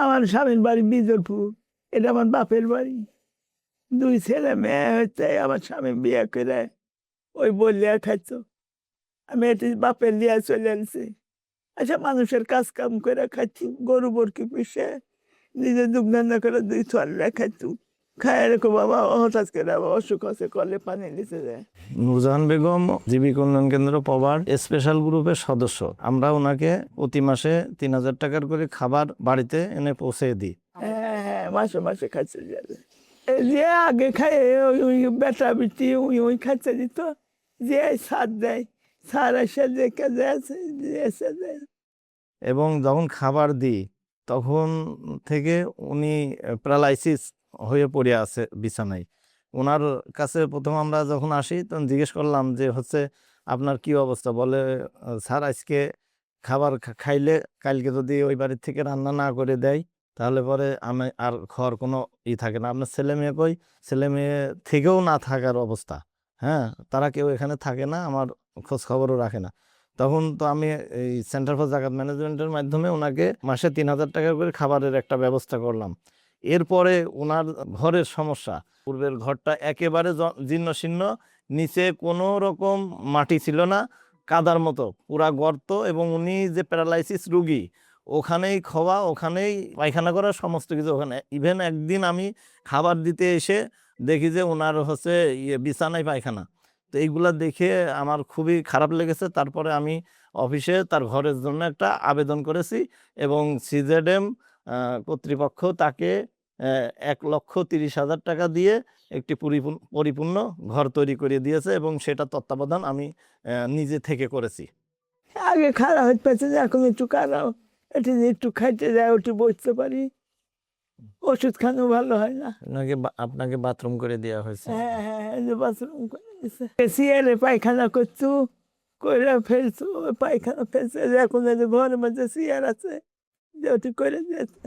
আমার স্বামীর বাড়ি বিজলপুর, এটা আমার বাপের বাড়ি। 2 ছেলে মেয়ে হচ্ছে, আমার স্বামী বিয়ে করে ওই বললিয়া খাইতো। আমি এটি বাপের লিয়া চলে আসছি। আচ্ছা, মানুষের কাজ কাম করে খাচ্ছি, গরু বরকি পিসে নিজে দুগ্ধান্না করে 2 ছড়া খাচ্ছি। খায় রেখো বাবা, হঠাৎ করে আবার অসুখ আছে, কলে পানি নিচে যায়। নূরজাহান বেগম জীবিক উন্নয়ন কেন্দ্র পবার স্পেশাল গ্রুপের সদস্য। আমরা ওনাকে প্রতি মাসে 3000 টাকার করে খাবার বাড়িতে এনে পৌঁছে দিই। হ্যাঁ হ্যাঁ, মাসে মাসে খাচ্ছে যাবে। যে আগে খায় ওই বেটা বিটি ওই খাচ্ছে দিত, যে সার দেয়, সার এসে যে কাজে আছে এসে দেয়। এবং যখন খাবার দিই তখন থেকে উনি প্যারালাইসিস হয়ে পড়ে আছে বিছানায়। ওনার কাছে প্রথম আমরা যখন আসি তখন জিজ্ঞেস করলাম যে হচ্ছে আপনার কি অবস্থা। বলে স্যার আজকে খাবার খাইলে কালকে যদি ওই বাড়ির থেকে রান্না না করে দেয় তাহলে পরে আমি আর খাওয়ার কোনো থাকে না। আপনার ছেলে মেয়ে কই? ছেলে মেয়ে থেকেও না থাকার অবস্থা। হ্যাঁ, তারা কেউ এখানে থাকে না, আমার খোঁজ খবরও রাখে না। তখন তো আমি এই সেন্টার ফর জাকাত ম্যানেজমেন্টের মাধ্যমে ওনাকে মাসে 3000 টাকা করে খাবারের একটা ব্যবস্থা করলাম। এরপরে ওনার ঘরের সমস্যা, পূর্বের ঘরটা একেবারে জীর্ণ শীর্ণ, নিচে কোনো রকম মাটি ছিল না, কাদার মতো পুরা গর্ত, এবং উনি যে প্যারালাইসিস রুগী, ওখানেই খাওয়া, ওখানেই পায়খানা করা, সমস্ত কিছু ওখানে। ইভেন একদিন আমি খাবার দিতে এসে দেখি যে ওনার হচ্ছে বিছানায় পায়খানা। তো এইগুলা দেখে আমার খুবই খারাপ লেগেছে। তারপরে আমি অফিসে তার ঘরের জন্য একটা আবেদন করেছি এবং সিজেডএম কর্তৃপক্ষ তাকে 1,30,000 টাকা দিয়ে একটি পরিপূর্ণ ঘর তৈরি করে দিয়েছে এবং সেটা তত্ত্বাবধান আমি নিজে থেকে করেছি। আগে খারাপ হতে পারছে, এখন একটু খারাপ, এটি একটু খাইতে যায়, ওটি বসতে পারি, ওষুধ খানো ভালো হয় না। আপনাকে বাথরুম করে দেওয়া হয়েছে? হ্যাঁ হ্যাঁ হ্যাঁ, যে বাথরুম করে দিছে। সিয়ারে পায়খানা করছু, কইরা ফেলছু, ওই পায়খানা ফেলছে, এখন ঘরের মধ্যে সিয়ার আছে, যে ওটি করে দিয়েছে।